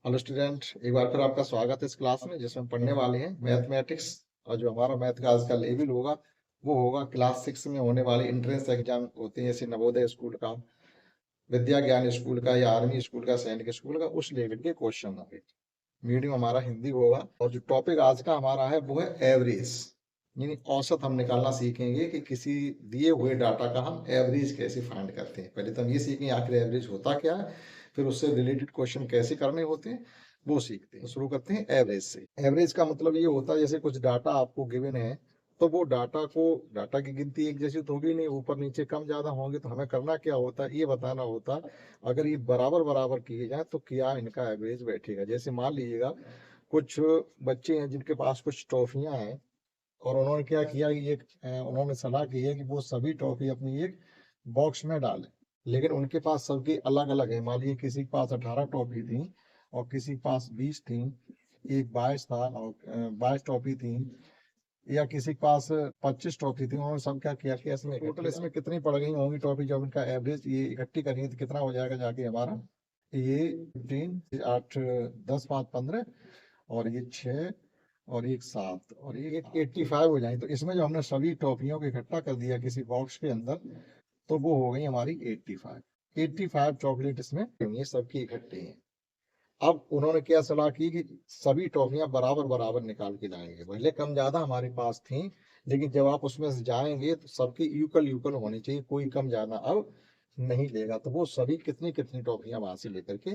Hello student, एक बार फिर आपका स्वागत है इस क्लास में जिसमें हम पढ़ने वाले हैं मैथमेटिक्स। और जो हमारा मैथ का आज का लेवल होगा वो होगा क्लास 6 में होने वाले एंट्रेंस एग्जाम होते हैं, जैसे नवोदय स्कूल का, विद्या ज्ञान स्कूल का या आर्मी स्कूल का, सैनिक स्कूल का, उस लेवल के क्वेश्चन होंगे। मीडियम हमारा हिंदी होगा और जो टॉपिक आज का हमारा है वो है एवरेज, यानी औसत हम निकालना सीखेंगे कि किसी दिए हुए डाटा का हम एवरेज कैसे फाइंड करते हैं। पहले तो हम ये सीखेंगे आखिर एवरेज होता क्या है, फिर उससे रिलेटेड क्वेश्चन कैसे करने होते हैं वो सीखते हैं। तो शुरू करते हैं एवरेज से। एवरेज का मतलब ये होता है जैसे कुछ डाटा आपको गिवन है तो वो डाटा की गिनती एक जैसी तो होगी नहीं, ऊपर नीचे कम ज्यादा होंगे। तो हमें करना क्या होता है, ये बताना होता है अगर ये बराबर बराबर किए जाए तो क्या इनका एवरेज बैठेगा। जैसे मान लीजिएगा कुछ बच्चे हैं जिनके पास कुछ ट्रॉफियां हैं और उन्होंने क्या किया कि उन्होंने सलाह की है कि वो सभी ट्रॉफी अपनी एक बॉक्स में डालें, लेकिन उनके पास सबकी अलग अलग है। मान लीजिए किसी के पास 18 ट्रॉफी थी और किसी के पास 20 थी, एक 22 था और 22 ट्रॉफी थी, या किसी के पास 25 ट्रॉफी थी। उन्होंने सब क्या किया कि इसमें टोटल इसमें कितनी पड़ गई होंगी ट्रॉफी, जब इनका एवरेज ये इकट्ठी करेंगे तो कितना हो जाएगा जाके हमारा, ये 15 8 10 5 15 और ये 6 और एक 7 और ये 85 हो जाए। तो इसमें जो हमने सभी ट्रॉफियों को इकट्ठा कर दिया किसी बॉक्स के अंदर तो वो हो गई हमारी 85 चॉकलेट इसमें ये सबकी इकट्ठी है। अब उन्होंने क्या सलाह की कि सभी ट्रॉफियां बराबर बराबर निकाल के लाएंगे, भले कम ज्यादा हमारे पास थी लेकिन जब आप उसमें से जाएंगे तो सबकी इक्वल इक्वल होनी चाहिए, कोई कम ज्यादा अब नहीं लेगा। तो वो सभी कितनी कितनी ट्रॉफियां वहां से लेकर के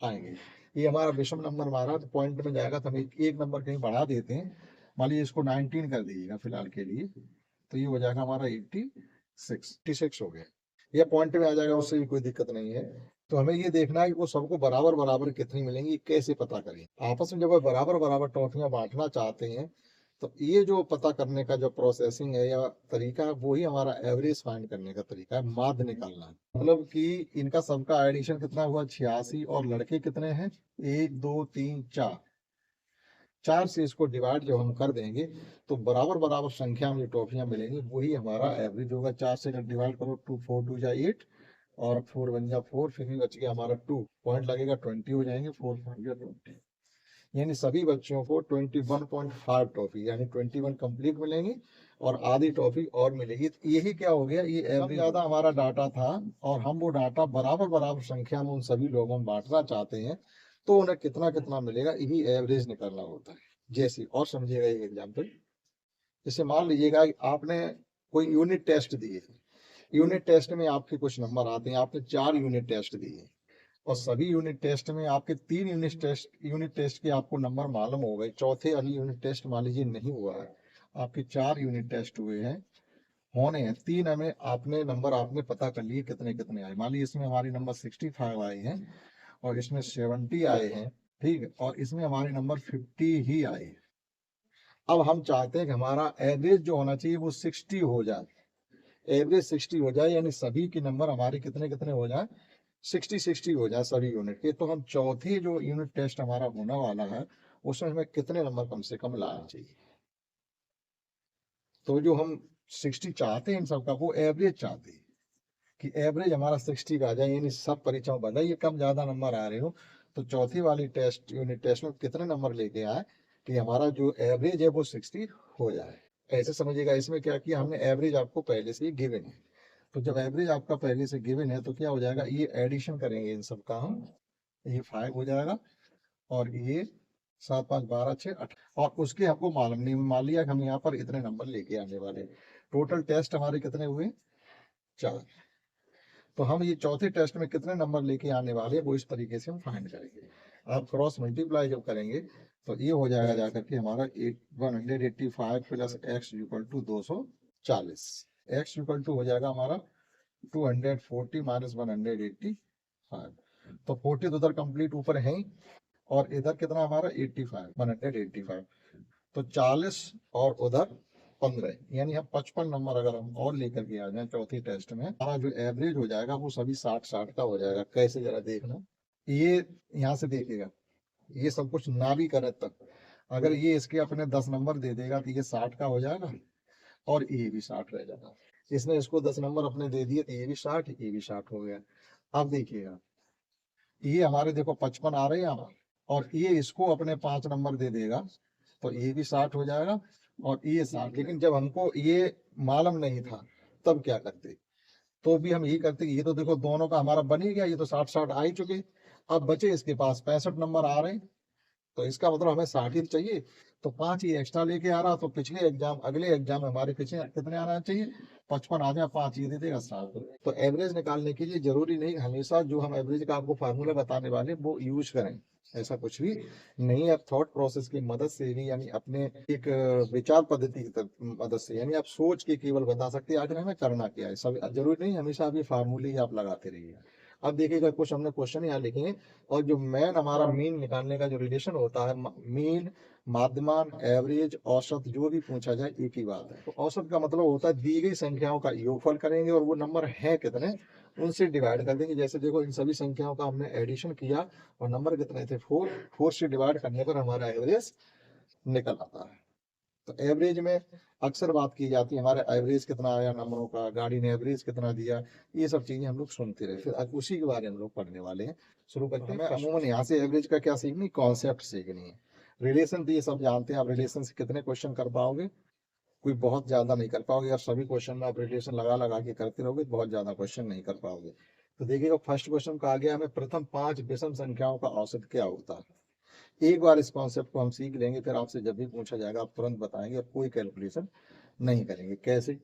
आएंगे। ये हमारा विषम नंबर मारा तो पॉइंट में जाएगा तो हम एक नंबर कहीं बढ़ा देते हैं। मान लीजिए इसको 19 कर दीजिएगा फिलहाल के लिए, तो ये हो जाएगा हमारा 86 हो गया। ये पॉइंट में आ जाएगा, उससे भी कोई दिक्कत नहीं है। तो हमें ये देखना है कि वो सबको बराबर बराबर कितनी मिलेंगी, कैसे पता करें। आपस में जब वो बराबर बराबर ट्रॉफियां बांटना चाहते हैं तो ये जो पता करने का जो प्रोसेसिंग है या तरीका है वो ही हमारा एवरेज फाइंड करने का तरीका है, माध्य निकालना है। मतलब कि इनका सबका एडिशन कितना हुआ 86 और लड़के कितने हैं 1 2 3 4, 4 से इसको डिवाइड जब हम कर देंगे तो बराबर बराबर संख्या में जो ट्रॉफियां मिलेंगी वही हमारा एवरेज होगा। 4 से अगर डिवाइड करो 2 4 2 जा 8 और 4 1 जा 4, फिर भी बच गया हमारा 2 पॉइंट लगेगा 20 हो जाएंगे, 4 5 जा 20, यानी सभी बच्चों को 21.5 ट्रॉफी यानी 21 कंप्लीट मिलेंगी और आधी ट्रॉफी और मिलेगी। तो यही क्या हो गया, ये एवरेज ज्यादा हमारा डाटा था और हम वो डाटा बराबर बराबर संख्या में उन सभी लोगों में बांटना चाहते हैं तो उन्हें कितना कितना मिलेगा, यही एवरेज निकालना होता है। जैसे और समझिएगा एक एग्जाम्पल, जैसे मान लीजिएगा कि आपने कोई यूनिट टेस्ट दिए, यूनिट टेस्ट में आपके कुछ नंबर आते हैं, आपने 4 यूनिट टेस्ट दिए और सभी यूनिट टेस्ट में आपके 3 यूनिट टेस्ट के आपको नंबर मालूम हो गए, चौथे वाली यूनिट टेस्ट मान लीजिए नहीं हुआ है, आपके 4 यूनिट टेस्ट हुए हैं, होने हैं 3 हमें आपने नंबर आपने पता कर लिए कितने कितने आए। मान लीजिए इसमें हमारे नंबर 65 आए हैं और इसमें 70 आए हैं, ठीक है, और इसमें हमारे नंबर 50 ही आए हैं। अब हम चाहते हैं कि हमारा एवरेज जो होना चाहिए वो 60 हो जाए, एवरेज 60 हो जाए, यानी सभी के नंबर हमारे कितने कितने हो जाए 60 हो जाए सभी यूनिट के। तो हम चौथी जो यूनिट टेस्ट हमारा होने वाला है उसमें हमें कितने नंबर कम से कम लाने चाहिए। तो जो हम 60 चाहते हैं इन सबका वो एवरेज चाहते हैं कि एवरेज हमारा 60 का आ जाए, यानी सब परीक्षाओं भले कम ज्यादा नंबर आ रहे हो तो चौथी वाली टेस्ट यूनिट टेस्ट में कितने नंबर लेके आए कि हमारा जो एवरेज है वो 60 हो जाए। ऐसे समझिएगा, इसमें क्या किया हमने, एवरेज आपको पहले से ही गिवन है। तो जब एवरेज आपका पहले से गिवन है तो क्या हो जाएगा, ये एडिशन करेंगे इन सब का हम, ये 5 हो जाएगा और ये 7 5 12 6 8 और उसके हमको मालूम नहीं, मान लिया कि हम यहाँ पर इतने नंबर लेके आने वाले। टोटल टेस्ट हमारे कितने हुए 4, तो हम ये चौथे टेस्ट में कितने नंबर लेके आने वाले वो इस तरीके से हम फाइंड करेंगे। आप क्रॉस मल्टीप्लाई जब करेंगे तो ये हो जाएगा जाकर के हमारा 185 plus x equal to 240, x equal to हो जाएगा हमारा 240 माइनस 185। तो 40 तो उधर कंप्लीट ऊपर है ही और इधर कितना हमारा 85 185, तो 40 और उधर 15, यानी हम 55 नंबर अगर हम और लेकर के आ जाए चौथी टेस्ट में, हमारा जो एवरेज हो जाएगा वो सभी 60 का हो जाएगा। कैसे जरा देखना, ये यहाँ से देखिएगा, ये सब कुछ ना भी करे तक अगर ये इसके अपने 10 नंबर दे देगा तो ये 60 का हो जाएगा और ये भी 60 रह जाएगा। इसने इसको 10 नंबर अपने दे दिए तो ये भी 60 ये भी 60 हो गया। अब देखिएगा ये हमारे देखो 55 आ रहे हैं यहाँ पर, और ये इसको अपने 5 नंबर दे देगा, तो ये भी 60 हो जाएगा और ये 60। लेकिन जब हमको ये मालूम नहीं था तब क्या करते, तो भी हम यही करते कि ये तो देखो दोनों का हमारा बन ही गया, ये तो 60-60 आ ही चुके, अब बचे इसके पास 65 नंबर आ रहे हैं, तो इसका मतलब हमें 60 ही चाहिए, तो 5 ही एक्स्ट्रा लेके आ रहा, तो पिछले एग्जाम अगले एग्जाम में हमारे पीछे कितने आना चाहिए, 55 आ जाए, 5 ये दे देगा 60। तो एवरेज निकालने के लिए जरूरी नहीं हमेशा जो हम एवरेज का आपको फार्मूला बताने वाले वो यूज करें, ऐसा कुछ भी नहीं। आप थॉट प्रोसेस की मदद से भी, यानी अपने एक विचार पद्धति की मदद से, यानी आप सोच के केवल बता सकते हैं आखिर हमें करना क्या है, सब जरूरी नहीं हमेशा अभी फार्मूले ही आप लगाते रहिए। अब देखिएगा कुछ हमने क्वेश्चन यहाँ लिखे हैं, और जो मेन हमारा मीन निकालने का जो रिलेशन होता है, मीन, माध्यमान, एवरेज, औसत, जो भी पूछा जाए एक ही बात है। तो औसत का मतलब होता है दी गई संख्याओं का योगफल करेंगे और वो नंबर है कितने उनसे डिवाइड कर देंगे। जैसे देखो इन सभी संख्याओं का हमने एडिशन किया और नंबर कितने थे 4, 4 से डिवाइड करने पर हमारा एवरेज निकल आता है। तो एवरेज में अक्सर बात की जाती है हमारे एवरेज कितना आया नंबरों का, गाड़ी ने एवरेज कितना दिया, ये सब चीजें हम लोग सुनते रहे, फिर अब उसी के बारे में हम लोग पढ़ने वाले हैं। शुरू करते हैं। अमूमन यहाँ से एवरेज का क्या सीखनी, कॉन्सेप्ट सीखनी है। रिलेशन तो ये सब जानते हैं, आप रिलेशन से कितने क्वेश्चन कर पाओगे, कोई बहुत ज्यादा नहीं कर पाओगे, और सभी क्वेश्चन में आप रिलेशन लगा लगा के करते रहोगे बहुत ज्यादा क्वेश्चन नहीं कर पाओगे। तो देखिएगा फर्स्ट क्वेश्चन का आ गया हमें, प्रथम 5 विषम संख्याओं का औसत क्या होता है। एक बार इस कॉन्सेप्ट को हम सीख लेंगे, फिर आपसे जब भी पूछा जाएगा आप तुरंत बताएंगे और कोई कैलकुलेशन नहीं करेंगे। कैसे,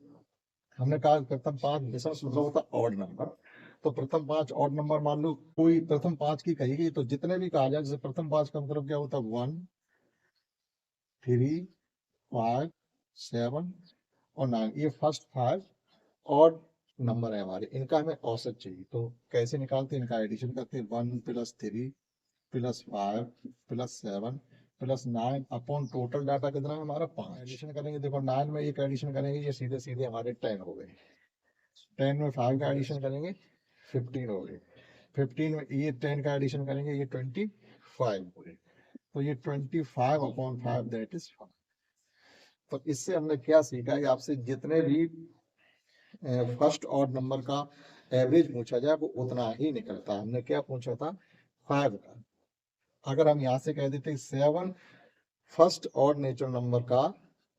हमने कहा प्रथम 5 विषम मतलब होता ऑड नंबर, तो प्रथम 5 ऑड नंबर मान लो, कोई प्रथम 5 की कही गई तो जितने भी कहा जाए, जैसे प्रथम 5 का मतलब क्या होता है 1, 3, 5, 7 और 9, ये फर्स्ट 5 ऑड नंबर है हमारे, इनका हमें औसत चाहिए। तो कैसे निकालते हैं, इनका एडिशन करते हैं, 1 + 3 + 5 + 7 + 9 अपॉन टोटल डाटा कितना है हमारा 5। एडिशन करेंगे, देखो 9 में एक एडिशन करेंगे, ये सीधे सीधे हमारे 10 हो गए, 10 में 5 का एडिशन करेंगे 15 हो गए, 15 में ये 10 का एडिशन करेंगे ये 25 हो गए, तो ये 25/5 दैट इज 5। तो इससे हमने क्या सीखा कि आपसे जितने भी फर्स्ट ऑड नंबर का एवरेज पूछा जाए वो उतना ही निकलता है। हमने क्या पूछा था 5 का, अगर हम यहाँ से कह देते 7 फर्स्ट ऑड नेचुरल नंबर का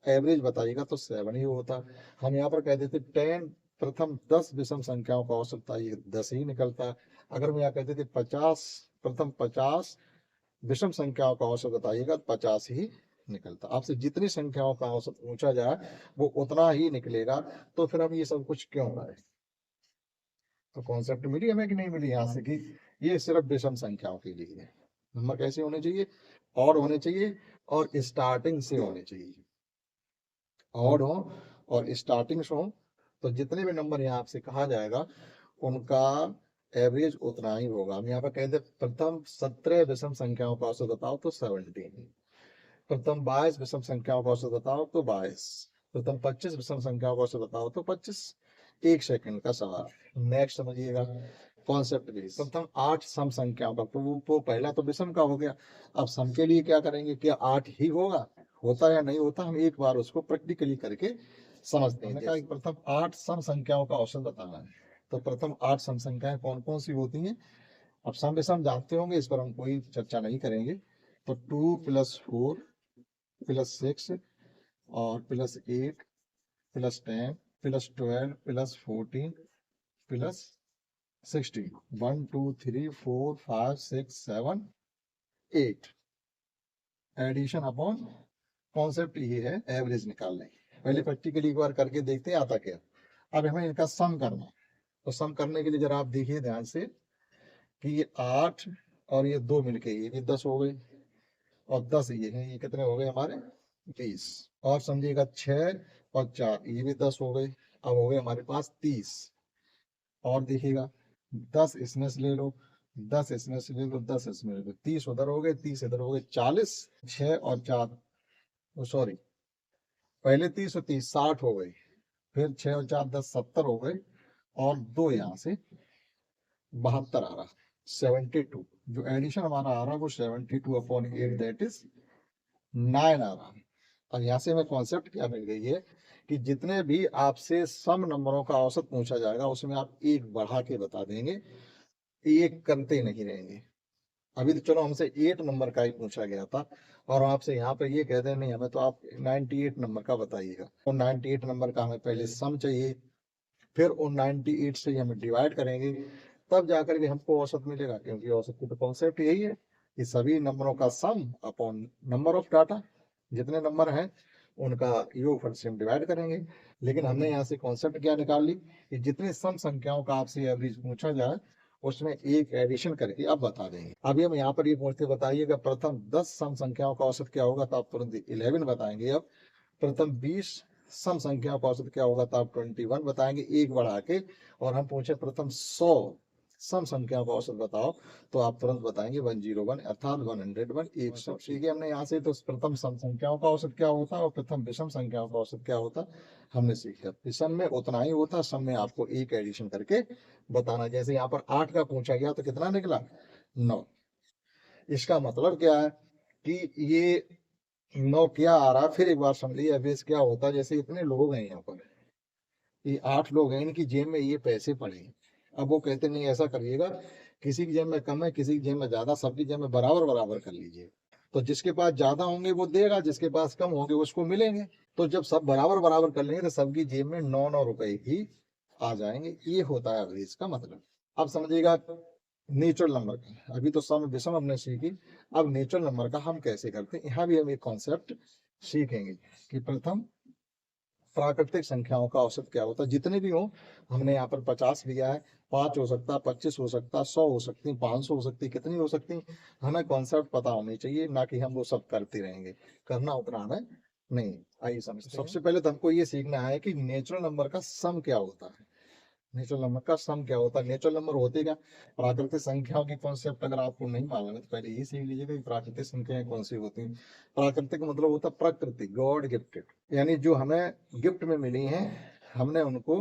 एवरेज बताइएगा तो 7 ही होता। हम यहाँ पर कह देते 10 प्रथम 10 विषम संख्याओं का औसत बताइए 10 ही निकलता। अगर हम यहाँ कहते थे 50 प्रथम 50 विषम संख्याओं का औसत बताइएगा तो 50 ही निकलता। आपसे जितनी संख्याओं का औसत पूछा जाए वो उतना ही निकलेगा, तो फिर हम ये सब कुछ क्यों करें। तो कॉन्सेप्ट मिली हमें कि नहीं मिली यहाँ से, कि ये सिर्फ विषम संख्याओं के लिए है। नंबर कैसे होने चाहिए, और होने चाहिए और स्टार्टिंग से होने चाहिए, ऑड हो और स्टार्टिंग से हो, तो जितने भी नंबर यहाँ आपसे कहा जाएगा उनका एवरेज उतना ही होगा। हम यहाँ पर कहते हैं प्रथम 17 विषम संख्याओं का औसत बताओ तो 17, प्रथम 22 विषम संख्याओं का औसत बताओ तो 22, प्रथम 25 विषम संख्याओं का औसत बताओ तो 25। एक सेकंड का सवाल, नेक्स्ट समझिएगा कॉन्सेप्ट भी। प्रथम 8 सम संख्याओं का, तो वो पहला तो विषम का हो गया, अब सम के लिए क्या करेंगे, क्या 8 ही होगा, होता या नहीं होता, हम एक बार उसको प्रैक्टिकली करके समझते हैं। कहा प्रथम 8 सम संख्याओं का औसत बताना है, तो प्रथम 8 सम संख्याएं कौन कौन सी होती हैं, अब सम विषम जानते होंगे, इस पर हम कोई चर्चा नहीं करेंगे। तो 2 + 4 + 6 और +8 +10 +12 +14 +16, 1 2 3 4 5 6 7 8 एडिशन अपॉन, कॉन्सेप्ट ये है एवरेज निकालने। पहले प्रैक्टिकली एक बार करके देखते हैं आता क्या। अब हमें इनका सम करना है, तो सम करने के लिए जरा आप देखिए ध्यान से कि ये 8 और ये 2 मिलके ये भी 10 हो गए, और 10 ये है, ये कितने हो गए हमारे 20, और समझिएगा 6 और 4 ये भी 10 हो गए, अब हो गए हमारे पास 30। और देखिएगा 10 इसमें से ले लो, 10 इसमें से ले लो, 10 इसमें ले लो, 30 उधर हो गए, 30 इधर हो गए, 40, 6 और 4, सॉरी पहले 30 और 30 60 हो गए, फिर 6 और 4 10 70 हो गए, और 2 यहाँ से 72 आ रहा 72, जो एडिशन हमारा आ रहा है वो 72/8 दैट इज 9 आ रहा है। और यहाँ से हमें कॉन्सेप्ट क्या मिल गई है कि जितने भी आपसे सम नंबरों का औसत पूछा जाएगा उसमें आप एक बढ़ा के बता देंगे, एक करते नहीं रहेंगे। अभी तो चलो हमसे 8 नंबर का ही पूछा गया था और आपसे यहाँ पे ये कहते हैं नहीं हमें तो आप 98 नंबर का बताइएगा। और 98 नंबर का हमें पहले सम चाहिए, फिर उन 98 से हमें डिवाइड करेंगे, तब जाकर के हमको औसत मिलेगा। क्योंकि औसत की तो कॉन्सेप्ट यही है कि सभी नंबरों का सम अपॉन नंबर ऑफ डाटा, जितने नंबर हैं उनका योगफल से हम डिवाइड करेंगे। लेकिन हमने यहाँ से कॉन्सेप्ट क्या निकाल ली कि जितने सम संख्याओं का आपसे एवरेज पूछा जाए उसमें एक एडिशन करके आप बता देंगे। अभी हम यहाँ पर ये पूछते बताइएगा प्रथम 10 सम संख्याओं का औसत क्या होगा, तो आप तुरंत 11 बताएंगे। अब प्रथम 20 सम संख्याओं का औसत क्या होगा, तो आप 21 बताएंगे, एक बढ़ा के। और हम पूछे प्रथम 100 सम संख्याओं का औसत बताओ, तो आप तुरंत बताएंगे 101 अर्थात 101, 100। ठीक है, हमने यहाँ से तो प्रथम सम संख्याओं का औसत क्या होता है और प्रथम विषम संख्याओं का औसत क्या होता हमने सीख लिया। विषम में उतना ही होता, सम में आपको एक एडिशन करके बताना। जैसे यहाँ पर 8 का पूछा गया तो कितना निकला, 9। इसका मतलब क्या है कि ये 9 क्या आ रहा है, फिर एक बार समझिए एवरेज क्या होता है। जैसे इतने लोग हैं यहाँ पर, ये 8 लोग हैं, इनकी जेब में ये पैसे पड़े हैं। अब वो कहते नहीं ऐसा करिएगा, किसी की जेब में कम है किसी की जेब में ज्यादा, सबकी जेब में बराबर बराबर कर लीजिए। तो जिसके पास ज्यादा होंगे वो देगा, जिसके पास कम होंगे उसको मिलेंगे। तो जब सब बराबर बराबर कर लेंगे तो सबकी जेब में 9 9 रुपए ही आ जाएंगे। ये होता है एवरेज का मतलब। अब समझिएगा नेचुरल नंबर का, अभी तो सम विषम हमने सीखी, अब नेचुरल नंबर का हम कैसे करते हैं, यहाँ भी हम एक कॉन्सेप्ट सीखेंगे कि प्रथम प्राकृतिक संख्याओं का औसत क्या होता है। जितने भी हो, हमने यहाँ पर 50 लिया है, 5 हो सकता है, 25 हो सकता है, 100 हो सकती, 500 हो सकती, कितनी हो सकती, हमें कॉन्सेप्ट पता होनी चाहिए, ना कि हम वो सब करते रहेंगे। करना उतना हमें नहीं। आइए समझते हैं। सबसे पहले तो हमको ये सीखना है कि नेचुरल नंबर का सम क्या होता है। नेचुरल नंबर का सम क्या होता है, नेचुरल नंबर होते क्या, प्राकृतिक संख्याओं की कॉन्सेप्ट अगर आपको नहीं मालूम है तो पहले ये सीख लीजिएगा कि प्राकृतिक संख्याएं कौन सी होती हैं। प्राकृतिक मतलब होता है प्रकृति, गॉड गिफ्टेड, यानी जो हमें गिफ्ट में मिली हैं, हमने उनको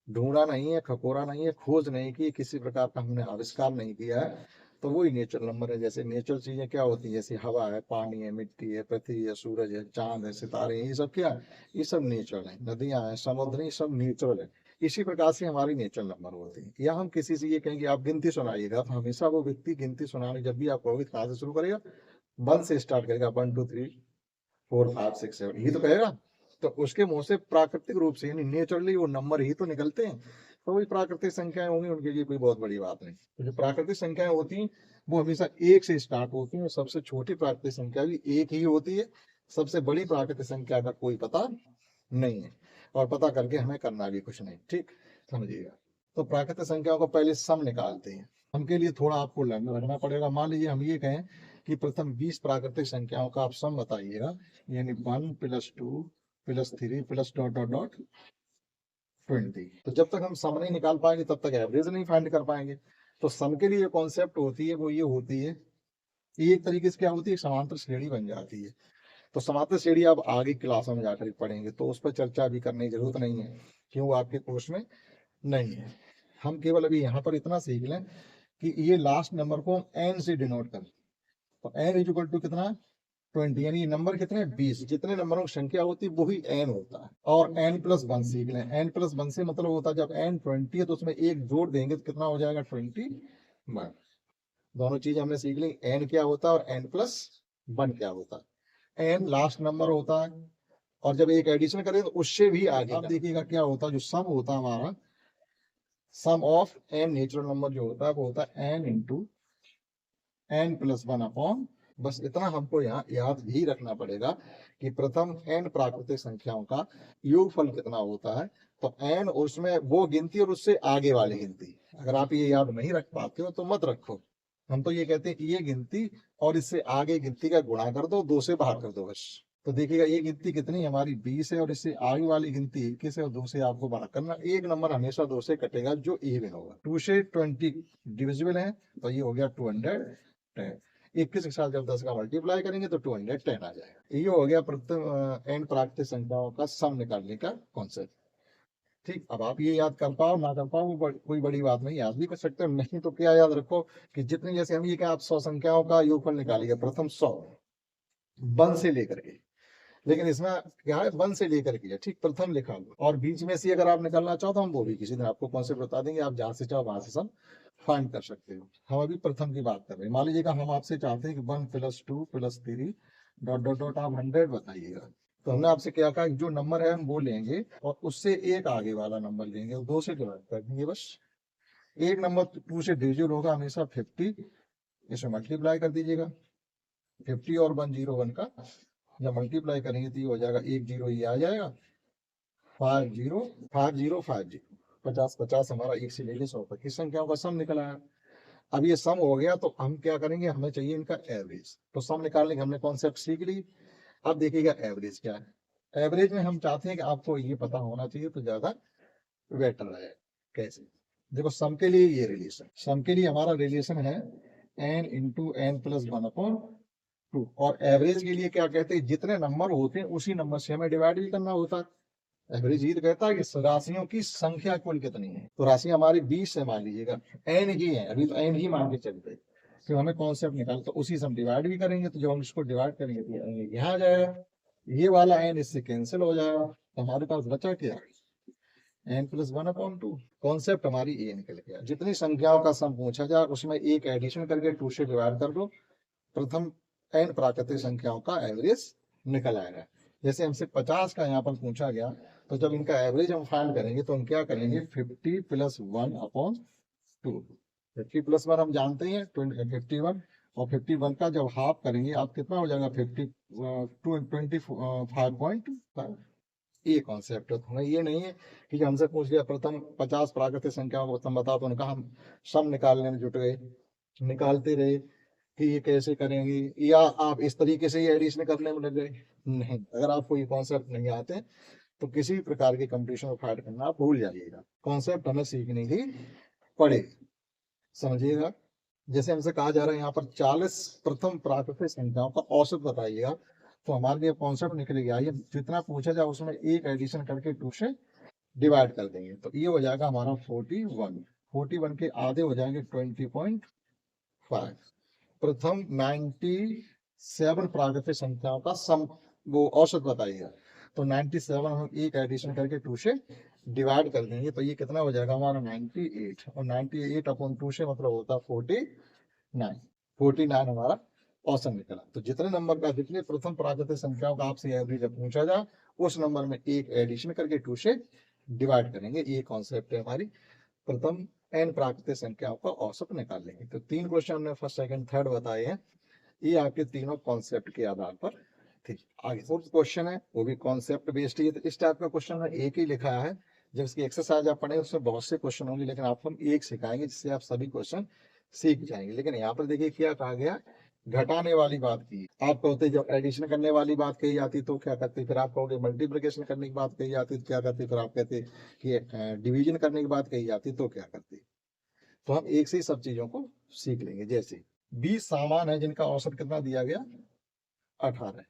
ढूंढा नहीं है, खकोरा नहीं है, खोज नहीं की, किसी प्रकार का हमने आविष्कार नहीं किया है, तो वही नेचुरल नंबर है। जैसे नेचुरल चीजें क्या होती है, जैसे हवा है, पानी है, मिट्टी है, पृथ्वी है, सूरज है, चांद है, सितारे हैं, ये सब क्या है, ये सब नेचुरल है। नदियां हैं, समुद्र, ये सब नेचुरल है। इसी प्रकार से हमारी नेचुरल नंबर होते हैं। या हम किसी से ये कहेंगे आप गिनती सुनाइएगा, तो हमेशा वो व्यक्ति गिनती सुनाने जब भी आप कहोगे कहाँ से शुरू करेगा, 1 से स्टार्ट करेगा, 1 2 3 4 5 6 7 ये तो कहेगा। तो उसके मुंह से प्राकृतिक रूप से यानी नेचुरली वो नंबर ही तो निकलते हैं। तो वही प्राकृतिक संख्याएं होंगी, उनके लिए कोई बहुत बड़ी बात नहीं। तो जो प्राकृतिक संख्याएं होती हैं वो हमेशा 1 से स्टार्ट होती हैं, और सबसे छोटी प्राकृतिक संख्या भी 1 ही होती है। सबसे बड़ी प्राकृतिक संख्या का कोई पता नहीं है, और पता करके हमें करना भी कुछ नहीं। ठीक, समझिएगा। तो प्राकृतिक संख्याओं का पहले सम निकालते हैं। सम के लिए थोड़ा आपको लगना पड़ेगा। मान लीजिए हम ये कहें कि प्रथम 20 प्राकृतिक संख्याओं का आप सम बताइएगा, यानी 1 + 2 + 3 + डॉट डॉट डॉट 20। तो जब तक हम सम नहीं निकाल पाएंगे तब तक एवरेज नहीं फाइंड कर पाएंगे। तो सम के लिए कॉन्सेप्ट होती है वो ये होती है, ये एक तरीके से क्या होती है, समांतर श्रेणी बन जाती है। तो समांतर श्रेणी आप आगे क्लास में जाकर पढ़ेंगे, तो उस पर चर्चा भी करने की जरूरत नहीं है, क्यों आपके कोर्स में नहीं है। हम केवल अभी यहाँ पर इतना सीख लें कि ये लास्ट नंबर को एन से डिनोट करें। तो एन इक्वल टू कितना, 20, यानी नंबर कितने, 20। जितने नंबरों की संख्या होती है वही एन होता है। और n+1 सीख लें। n+1 से मतलब होता है जब n 20 है तो उसमें एक जोड़ देंगे तो कितना हो जाएगा, 21। दोनों चीज हमने सीख ली, n क्या होता है और n+1 क्या होता है। n लास्ट नंबर होता है, और जब एक एडिशन करें तो उससे भी आगे। अब देखिएगा क्या होता है, जो सम होता है हमारा, सम ऑफ n नेचुरल नंबर जो होता है वो होता है n × n+1 अपॉन, बस इतना हमको यहाँ याद भी रखना पड़ेगा कि प्रथम n प्राकृतिक संख्याओं का योगफल कितना होता है। तो n उसमें वो गिनती और उससे आगे वाली गिनती। अगर आप ये याद नहीं रख पाते हो तो मत रखो। हम तो ये कहते हैं कि ये गिनती और इससे आगे गिनती का गुणा कर दो, 2 से भाग कर दो बस। तो देखिएगा ये गिनती कितनी हमारी 20 है, और इससे आगे वाली गिनती 21 है, और 2 से आपको भाग करना। एक नंबर हमेशा 2 से कटेगा जो इवन होगा। 2 से 20 डिविजिबल है, तो ये हो गया 210। 21 के साथ जब 10 का मल्टीप्लाई करेंगे तो 210 आ जाएगा। ये हो गया प्रथम n प्राकृतिक संख्याओं का सम निकालने का कॉन्सेप्ट। ठीक, अब आप ये याद कर पाओ ना कर पाओ वो कोई बड़ी बात नहीं, याद भी कर सकते हो। नहीं तो क्या याद रखो कि जितनी, जैसे हम ये क्या, आप 100 संख्याओं का योगफल निकालिए, प्रथम 100 1 से लेकर के, लेकिन इसमें क्या है 1 से लेकर के, ठीक, प्रथम लिखा लो। और बीच में से अगर आप निकालना चाहो तो हम वो भी किसी दिन आपको कॉन्सेप्ट बता देंगे, आप जहां से चाहो वहां से सब फाइंड कर सकते हो। हम अभी प्रथम की बात कर रहे हैं। मान लीजिएगा हम आपसे चाहते हैं कि 1 + 2 + 3 डॉट डॉट डॉट आप 100 बताइएगा। तो हमने आपसे क्या कहा, जो नंबर है हम वो लेंगे और उससे एक आगे वाला नंबर लेंगे और 2 से डिवाइड कर देंगे बस। एक नंबर 2 से डिविजिबल होगा हमेशा 50, इसमें मल्टीप्लाई कर दीजिएगा। 50 और 101 का जब मल्टीप्लाई करेंगे तो ये हो जाएगा 1 0 ये आ जाएगा 50 50 50 50 50 हमारा एक से लेके 100 तक की संख्याओं का सम निकल आया। अब ये सम हो गया तो हम क्या करेंगे, हमें चाहिए इनका एवरेज। तो सम निकालने की हमने कॉन्सेप्ट सीख ली। अब देखिएगा एवरेज क्या है। एवरेज में हम चाहते हैं कि आपको ये पता होना चाहिए तो ज्यादा बेटर है। कैसे, देखो सम के लिए ये रिलेशन, सम के लिए हमारा रिलेशन है n इंटू एन प्लस 1/2 और एवरेज के लिए क्या कहते हैं, जितने नंबर होते हैं उसी नंबर से हमें डिवाइड भी करना होता है। एवरेज ये तो कहता है कि राशियों की संख्या कुल कितनी है। तो राशि हमारी 20 है मान लीजिएगा, एन ही है, अभी तो एन ही मान के चलते। तो हमें कॉन्सेप्ट निकाल तो उसी से हम डिवाइड भी करेंगे। तो जब हम इसको डिवाइड करेंगे तो यहाँ आ जाएगा, ये वाला एन इससे कैंसिल हो जाएगा। तो हमारे पास बचा क्या, n + 1/2। कॉन्सेप्ट हमारी ये निकल गया। जितनी संख्याओं का सम पूछा जाए उसमें एक एडिशन करके 2 से डिवाइड कर दो, प्रथम n प्राकृतिक संख्याओं का एवरेज निकल आएगा। जैसे हमसे 50 का यहाँ पर पूछा गया, तो जब इनका एवरेज हम फाइंड करेंगे तो हम क्या करेंगे, 50 + 1/2। 50 + 1 हम जानते हैं 51, और 51 का जब हाफ करेंगे आप कितना हो जाएगा, 25.5। ये कॉन्सेप्ट है। हमें ये नहीं है कि हमसे पूछ लिया प्रथम 50 प्राकृतिक संख्याओं को तुम बताओ, तो उनका हम सम निकालने में जुट गए, निकालते रहे कि ये कैसे करेंगे, या आप इस तरीके से ये एडिशन करने में लग गए। नहीं, अगर आपको ये कॉन्सेप्ट नहीं आते तो किसी भी प्रकार के कंपटीशन में फाइट करना आप भूल जाइएगा। कॉन्सेप्ट हमें सीखने ही पड़ेगी, समझिएगा। जैसे हमसे कहा जा रहा है यहाँ पर 40 प्रथम प्राकृतिक संख्याओं का औसत बताइएगा, तो हमारे लिए कॉन्सेप्ट निकल गया, ये जितना पूछा जाए उसमें एक एडिशन करके 2 से डिवाइड कर देंगे। तो ये हो जाएगा हमारा 41। 41 के आधे हो जाएंगे 20.5। प्रथम 97 प्राकृतिक संख्याओं का सम वो औसत बताइएगा। तो 97 हम एक एडिशन करके 2 से डिवाइड कर देंगे, तो ये कितना हो जाएगा हमारा 98, और 98/2 से मतलब होता है 49। 49 हमारा औसत निकला। तो जितने नंबर का, जितने प्रथम प्राकृतिक संख्याओं का आपसे एवरेज पूछा जाए उस नंबर में एक एडिशन करके 2 से डिवाइड करेंगे। ये कॉन्सेप्ट है हमारी प्रथम n प्राकृतिक संख्याओं का औसत निकाल लेंगे। तो 3 क्वेश्चन हमने फर्स्ट सेकंड थर्ड बताए हैं, ये आपके तीनों कॉन्सेप्ट के आधार पर थे। आगे फोर्थ क्वेश्चन है, वो भी कॉन्सेप्ट बेस्ड ही है। इस टाइप का क्वेश्चन है, एक ही लिखा है। जब इसकी एक्सरसाइज आप पढ़ेंगे उसमें बहुत से क्वेश्चन होंगे, लेकिन आपको हम एक सिखाएंगे जिससे आप सभी क्वेश्चन सीख जाएंगे। लेकिन यहाँ पर देखिए क्या कहा गया, घटाने वाली बात की। आप कहते जब एडिशन करने वाली बात कही जाती तो क्या करते, फिर आप कहोगे मल्टीप्लिकेशन करने की बात कही जाती तो क्या करते, फिर आप कहते कि डिवीजन करने की बात कही जाती तो क्या करते। तो हम एक से ही सब चीजों को सीख लेंगे। जैसे 20 सामान है जिनका औसत कितना दिया गया, 18।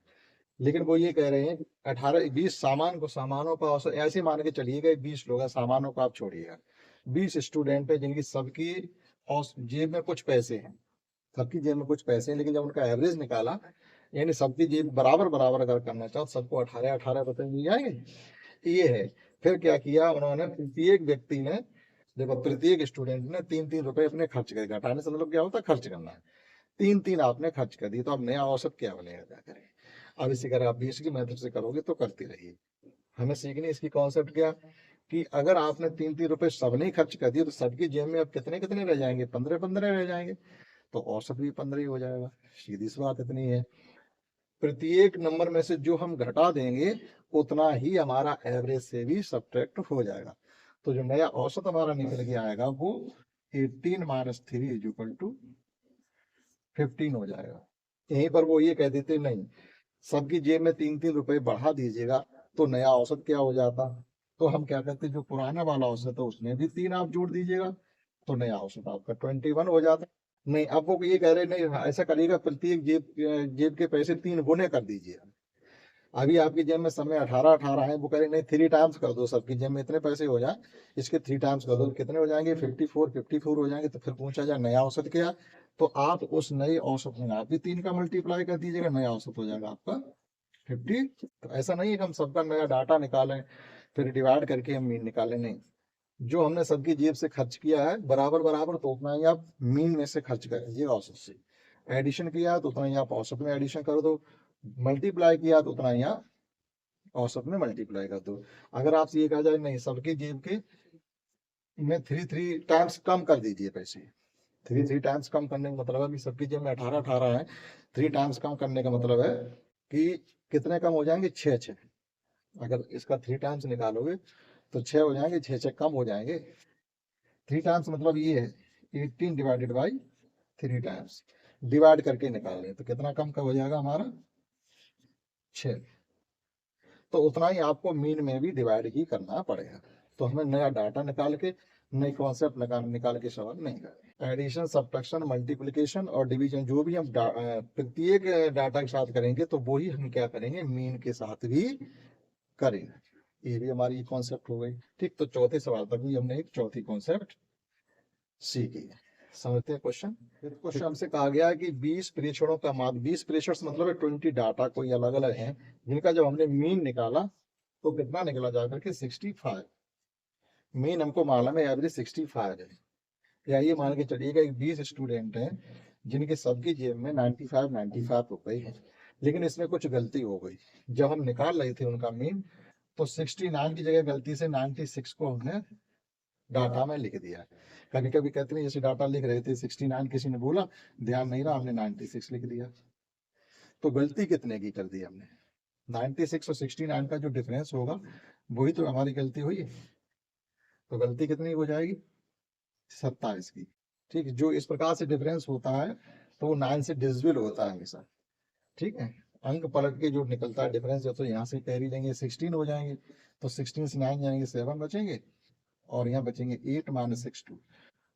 लेकिन वो ये कह रहे हैं 18 20 सामान को, सामानों का औसत ऐसे मान के चलिएगा 20 लोग हैं, सामानों को आप छोड़िएगा। 20 स्टूडेंट है जिनकी सबकी जेब में कुछ पैसे हैं, सबकी जेब में कुछ पैसे हैं, लेकिन जब उनका एवरेज निकाला, यानी सबकी जेब बराबर बराबर अगर करना चाहो सबको 18 रुपए मिल जाएंगे। ये है। फिर क्या किया उन्होंने, प्रत्येक व्यक्ति ने, देखो प्रत्येक स्टूडेंट ने 3-3 रुपए अपने खर्च कर, घटाने से मतलब क्या होता है, खर्च करना है। 3-3 आपने खर्च कर दिए, तो अब नया औसत क्या बनेगा, क्या करें। अब इसी अगर आप 20 की मेथड से करोगे तो करते रहिए। हमें सीखनी इसकी कॉन्सेप्ट क्या, कि अगर आपने 3-3 रुपए सबने खर्च कर दिए तो सबकी जेब में अब कितने कितने रह जाएंगे, 15-15 रह जाएंगे, तो औसत भी 15 ही हो जाएगा। सीधी सी बात इतनी है। प्रत्येक नंबर में से जो हम घटा देंगे उतना ही हमारा एवरेज से भी सब्ट्रैक्ट हो जाएगा। तो जो नया औसत हमारा निकल के आएगा वो 18 - 3 = 15 हो जाएगा। यहीं पर वो ये कह देते नहीं, सबकी जेब में 3-3 रुपए बढ़ा दीजिएगा तो नया औसत क्या हो जाता। तो हम क्या करते, जो पुराना वाला औसत है उसमें भी 3 आप जोड़ दीजिएगा तो नया औसत आपका 21 हो जाता। नहीं, अब वो ये कह रहे नहीं, ऐसा करिएगा प्रत्येक जेब के पैसे 3 गुने कर दीजिएगा। अभी आपकी जेब में समय 18 है, वो कह रहे नहीं 3 टाइम्स कर दो, सबकी जेब में इतने पैसे हो जाए, इसके 3 टाइम्स कर दो, कितने हो जाएंगे, 54 हो जाएंगे। तो फिर पूछा जाए नया औसत क्या, तो आप उस नए औसत में आप भी 3 का मल्टीप्लाई कर दीजिएगा, नया औसत हो जाएगा आपका 50। तो ऐसा नहीं है कि हम सबका नया डाटा निकालें फिर डिवाइड करके हम मीन निकालें, नहीं। जो हमने सबकी जेब से खर्च किया है बराबर बराबर, तो उतना ही आप मीन में से खर्च करेंगे औसत से। एडिशन किया है तो उतना ही आप औसत में एडिशन कर दो, मल्टीप्लाई किया तो उतना ही आप औसत में मल्टीप्लाई कर दो। अगर आपसे ये कहा जाए नहीं सबकी जेब के में 3 टाइम्स कम कर दीजिए पैसे, 3 टाइम्स कम करने का मतलब है कि सबकी जेब में 18 है, 3 टाइम्स कम करने का मतलब है कि कितने कम हो जाएंगे, 6। अगर इसका 3 टाइम्स निकालोगे तो 6 हो जाएंगे, 6 कम हो जाएंगे। 3 टाइम्स मतलब ये है 18 डिवाइडेड बाई 3 टाइम्स, डिवाइड करके निकाल लें तो कितना कम का हो जाएगा हमारा, 6। तो उतना ही आपको मीन में भी डिवाइड ही करना पड़ेगा। तो हमें नया डाटा निकाल के नई कॉन्सेप्ट निकाल के सवाल नहीं करें। एडिशन, सब्ट्रैक्शन, मल्टीप्लिकेशन और डिवीजन जो भी हम प्रत्येक डाटा के साथ करेंगे तो वो ही हम क्या करेंगे, मीन के साथ भी करेंगे। ये भी हमारी कॉन्सेप्ट हो गई। ठीक, तो चौथे सवाल तक भी हमने एक चौथी कॉन्सेप्ट सीखी है। समझते हैं क्वेश्चन। क्वेश्चन हमसे कहा गया है कि 20 प्रेक्षणों का माध्य, 20 प्रेक्षण मतलब 20 डाटा कोई अलग अलग हैं, जिनका जब हमने मीन निकाला तो कितना निकला जाकर के 65। मीन हमको मालूम है एवरेज 65 है। या ये मान के चलिएगा कि 20 स्टूडेंट हैं जिनके सबकी जेब में 95 रुपए है, लेकिन इसमें कुछ गलती हो गई। जब हम निकाल रहे थे उनका मीन तो 69 की जगह गलती से 96 को हमने डाटा में लिख दिया। कभी कभी कहते हैं जैसे डाटा लिख रहे थे 69, किसी ने बोला ध्यान नहीं रहा, हमने 96 लिख दिया। तो गलती कितने की कर दी हमने, 96 और 69 का जो डिफरेंस होगा वही तो हमारी गलती हुई है। तो गलती कितनी हो जाएगी, 27 की। ठीक है, जो इस प्रकार से डिफरेंस होता है तो वो 9 से डिविजिबल होता है हमेशा। ठीक है, अंक पलट के जो निकलता है डिफरेंस, तो यहाँ से कैरी लेंगे 16 हो जाएंगे, तो 16 से 9 जाएंगे 7 बचेंगे, और यहाँ बचेंगे 8 माइनस 6 2।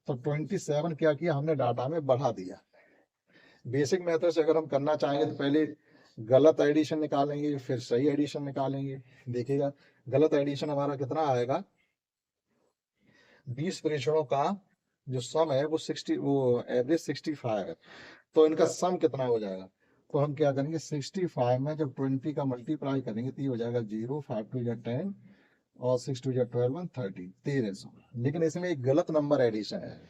तो 27 क्या किया हमने डाटा में बढ़ा दिया। बेसिक मेथड से अगर हम करना चाहेंगे तो पहले गलत एडिशन निकालेंगे फिर सही एडिशन निकालेंगे। देखिएगा गलत एडिशन हमारा कितना आएगा, 20 प्रेक्षणों का जो सम है वो 60, वो एवरेज 65 है, तो इनका सम कितना हो जाएगा। तो हम क्या करेंगे 65 में जब 20 का मल्टीप्लाई करेंगे तो ये हो जाएगा 0, 5 2 जा 10 और 6 2 जा 12 30, 1300। लेकिन इसमें एक गलत नंबर एडिशन है।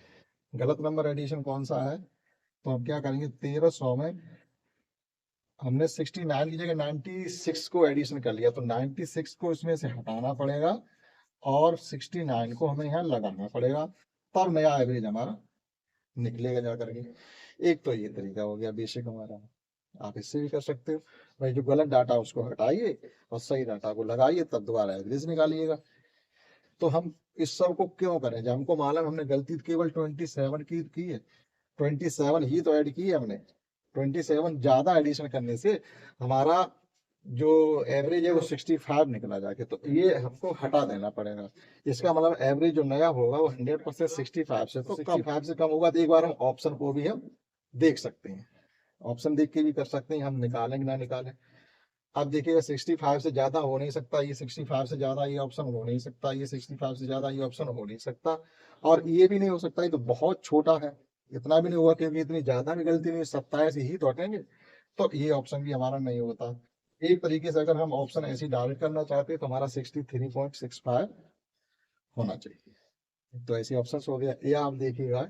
गलत नंबर एडिशन कौन सा है, तो हम क्या करेंगे 1300 में हमने 69 की जगह 96 को एडिशन कर लिया, तो 96 को इसमें से हटाना पड़ेगा और 69 को हमें यहाँ लगाना पड़ेगा, तब नया एवरेज हमारा निकलेगा जा करके। एक तो ये तरीका हो गया बेसिक हमारा। आप इससे भी कर सकते हो, भाई जो गलत डाटा उसको हटाइए और सही डाटा को लगाइए, तब दोबारा एवरेज निकालिएगा। तो हम इस सब को क्यों करें, जब हमको मालूम हमने गलती केवल 27 की है, 27 ही तो ऐड की है हमने। 27 ज्यादा एडिशन करने से हमारा जो एवरेज है वो 65 निकला जाके, तो ये हमको हटा देना पड़ेगा। इसका मतलब एवरेज जो नया होगा वो 100% 65 से, तो 65 से कम होगा। तो एक बार हम ऑप्शन को भी हम देख सकते हैं, ऑप्शन देख के भी कर सकते हैं हम, निकालें ना निकालें। अब देखिएगा 65 से ज्यादा हो नहीं सकता, ये 65 से ज्यादा ये ऑप्शन हो नहीं सकता, ये 65 से ज्यादा ये ऑप्शन हो नहीं सकता, और ये भी नहीं हो सकता, ये तो बहुत छोटा है, इतना भी नहीं होगा क्योंकि इतनी ज्यादा भी गलती नहीं, 27 ही तो हटेंगे, तो ये ऑप्शन भी हमारा नहीं होता। एक तरीके से अगर हम ऑप्शन ऐसे डायरेक्ट करना चाहते हैं तो हमारा 63.65 होना चाहिए। तो ऐसे ऑप्शन हो गया। या आप देखिएगा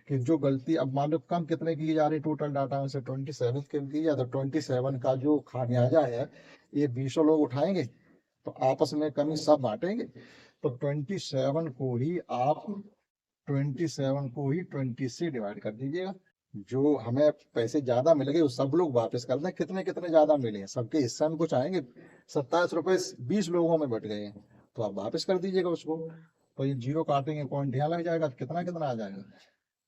कि जो गलती अब मान लो कम कितने की जा रही टोटल डाटा में से 27 की या तो 27 का जो खामियाजा है ये 20 लोग उठाएंगे तो आपस में कमी सब बांटेंगे, तो 27 को ही 20 से डिवाइड कर दीजिएगा। जो हमें पैसे ज्यादा मिलेंगे वो सब लोग वापस कर दें, कितने कितने ज्यादा मिले हैं सबके हिस्सा में कुछ आएंगे। 27 रुपए 20 लोगों में बट गए हैं तो आप वापस कर दीजिएगा उसको। तो ये जीरो काटेंगे पॉइंट यहाँ लग जाएगा, तो कितना कितना आ जाएगा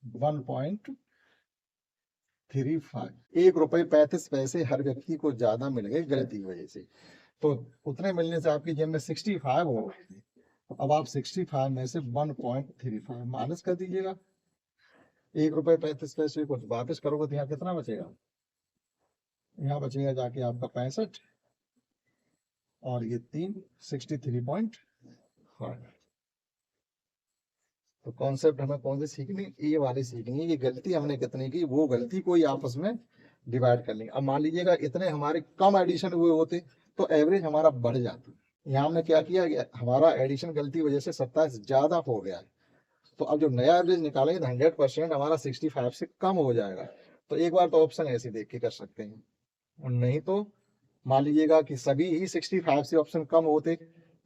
1.35। 1 रुपए 35 पैसे हर व्यक्ति को ज्यादा मिल गए गलती की वजह से, तो उतने मिलने से आपकी जेब में 65 हो गए थे। अब आप 65 में से 1.35 माइनस कर दीजिएगा। 1 रुपए 35 पैसे को वापस करोगे तो यहाँ कितना बचेगा, यहाँ बचेगा जाके आपका 65 और ये 63.5। तो कॉन्सेप्ट हमें कौन सी सीखनी, ये वाली सीखनी है कि गलती हमने कितने की, वो गलती को ही आपस में डिवाइड कर लेंगे। अब मान लीजिएगा इतने हमारे कम एडिशन हुए होते तो एवरेज हमारा बढ़ जाता, यहाँ हमने क्या किया, हमारा एडिशन गलती की वजह से 27 ज्यादा हो गया है। तो अब जो नया एवरेज निकालेंगे 100% हमारा 65 से कम हो जाएगा। तो एक बार तो ऑप्शन ऐसे देख के कर सकते हैं, और नहीं तो मान लीजिएगा कि सभी ही 65 से ऑप्शन कम होते,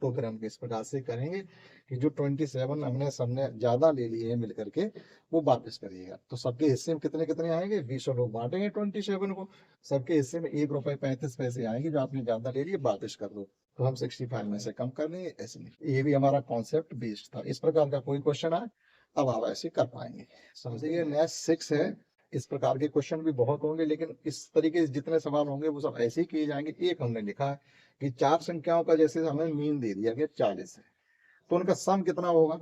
तो फिर हम इस प्रकार से करेंगे कि जो 27 हमने सबने ज्यादा ले लिए हैं मिलकर के, वो वापस करिएगा। तो सबके हिस्से में कितने कितने आएंगे, 20 लोग बांटेंगे 27 को, सबके हिस्से में ₹1.35 आएंगे, जो आपने ज्यादा ले लिए वापस कर दो। तो हम 65 में से कम कर देंगे, ऐसे नहीं। ये भी हमारा कॉन्सेप्ट बेस्ड था। इस प्रकार का कोई क्वेश्चन आए, अब आप ऐसे कर पाएंगे। समझिए नेक्स्ट 6 है। इस प्रकार के क्वेश्चन भी बहुत होंगे, लेकिन इस तरीके से जितने सवाल होंगे वो सब ऐसे ही किए जाएंगे। एक हमने लिखा है कि 4 संख्याओं का जैसे हमें मीन दे दिया गया 40 है, तो उनका सम कितना होगा।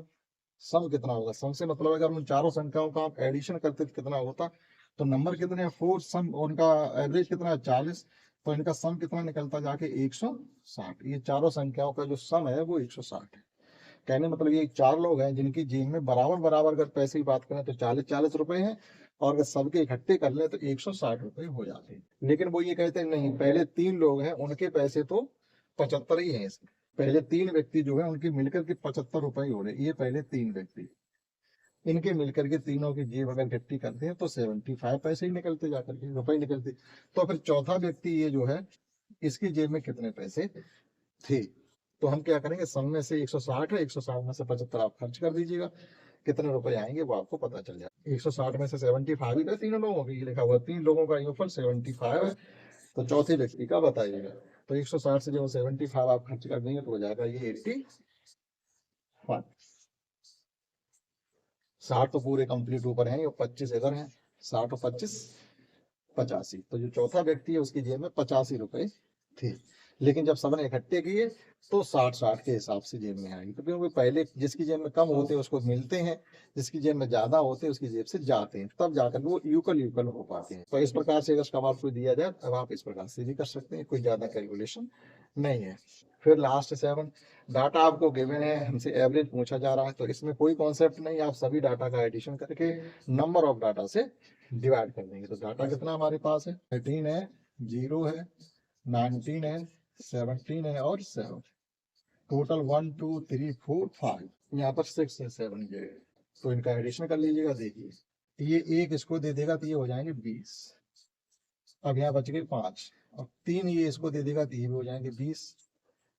सम कितना होगा, सम से मतलब अगर उन चारों संख्याओं का आप एडिशन करते तो कितना होता। तो नंबर कितने हैं 4, सम उनका एवरेज कितना है 40, तो इनका सम कितना निकलता जाके 160। ये चारों संख्याओं का जो सम है वो 160 है। कहने मतलब ये 4 लोग हैं जिनकी जेब में बराबर बराबर अगर पैसे की बात करें तो 40-40 रुपए हैं, और अगर सबके इकट्ठे कर ले तो 160 रुपए हो जाते हैं। लेकिन वो ये कहते हैं नहीं, पहले 3 लोग हैं उनके पैसे तो 75 ही हैं इसमें। पहले 3 व्यक्ति जो है उनके मिलकर के 75 रुपए ही हो रहे, ये पहले 3 व्यक्ति, इनके मिलकर के तीनों की जेब अगर इकट्ठी करते हैं तो 75 पैसे ही निकलते जाकर के, रुपए ही निकलते। तो फिर चौथा व्यक्ति ये जो है, इसकी जेब में कितने पैसे थे। तो हम क्या करेंगे, सम में से 160 है, 160 में से 75 आप खर्च कर दीजिएगा, कितने रुपए आएंगे वो आपको पता चल जाएगा। 160 में से 75 ही, तीनों लोगों की लिखा हुआ, 3 लोगों का योगफल 75 है, तो चौथे व्यक्ति का बताइएगा। तो 160 से जो 75 आप खर्च कर देंगे तो हो जाएगा ये 85। 60 तो पूरे कंप्लीट ऊपर है, 25 इधर है, 60 और 25 85। तो जो चौथा व्यक्ति है उसकी जेब में 85 रुपए थे, लेकिन जब सबने इकट्ठे किए तो 60-60 के हिसाब से जेब में आएंगे। तो क्योंकि पहले जिसकी जेब में कम होते हैं उसको मिलते हैं, जिसकी जेब में ज्यादा होते हैं उसकी जेब से जाते हैं, तब जाकर वो यूकल हो पाते हैं। तो इस प्रकार से अगर सवाल कोई दिया जाए तब आप इस प्रकार से भी कर सकते हैं, कोई ज्यादा कैलकुलेशन नहीं है। फिर लास्ट 7, डाटा आपको गिवन है, हमसे एवरेज पूछा जा रहा है, तो इसमें कोई कॉन्सेप्ट नहीं, आप सभी डाटा का एडिशन करके नंबर ऑफ डाटा से डिवाइड कर देंगे। तो डाटा कितना हमारे पास है, 13 है, 0 है, 19 है, 17 है और 7। टोटल 1 2 3 4 5, यहाँ पर 6 है, 7 ये है। तो इनका एडिशन कर लीजिएगा। देखिए ये एक इसको दे देगा तो ये हो जाएंगे 20। अब यहाँ बच गए 5, और 3 ये इसको दे देगा तो ये भी हो जाएंगे 20।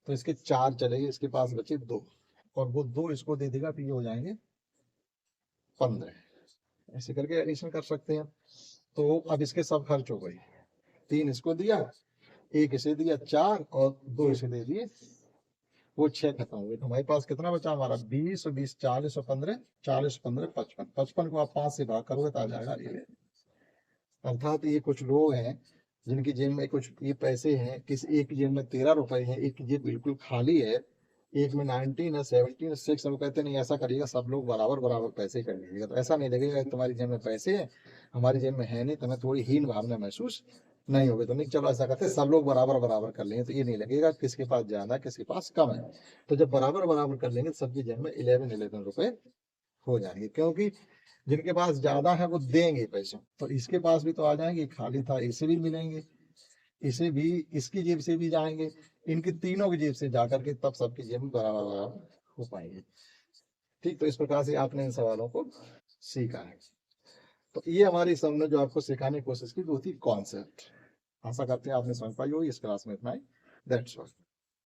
तो इसके 4 चले गए, इसके पास बचे 2, और वो 2 इसको दे देगा तो ये हो जाएंगे 15। ऐसे करके एडिशन कर सकते हैं। तो अब इसके सब खर्च हो गए, 3 इसको दिया, 1 इसे दिया, 4 और 2 इसे दे दिए, वो 6 खत्म हो गए। तो हमारे पास कितना बचा, हमारा 20 और 20 40 और 15, 40 15 55। 55 को आप 5 से भाग करोगे तो आ जाएगा 11। अर्थात ये कुछ लोग हैं जिनकी जेब में कुछ ये पैसे हैं, किसी एक की जेब में 13 रुपए है, एक की जेब बिल्कुल खाली है, एक में 19 है, 17 है, 6 है। वो कहते नहीं ऐसा करिएगा, सब लोग बराबर बराबर पैसे कर लीजिएगा, तो ऐसा नहीं लगेगा कि तुम्हारी जेब में पैसे है हमारी जेब में है नहीं, तो हमें थोड़ी हीन भावना महसूस नहीं होगी। तो नहीं, चलो ऐसा करते सब लोग बराबर बराबर कर लेंगे, तो ये नहीं लगेगा किसके पास ज्यादा किसके पास कम है। तो जब बराबर बराबर कर लेंगे सबकी जेब में 11 रुपए हो जाएंगे, क्योंकि जिनके पास ज्यादा है वो देंगे पैसे, तो इसके पास भी तो आ जाएंगे, खाली था इसे भी मिलेंगे, इसे भी, इसकी जेब से भी जाएंगे, इनकी तीनों की जेब से जाकर के तब सबकी जेब में बराबर बराबर हो पाएंगे। ठीक, तो इस प्रकार से आपने इन सवालों को सीखा है। तो ये हमारी हमने जो आपको सिखाने की कोशिश की वो थी कॉन्सेप्ट। आशा करते हैं आपने समझ पाई होगी। इस क्लास में इतना ही, दैट्स ऑल।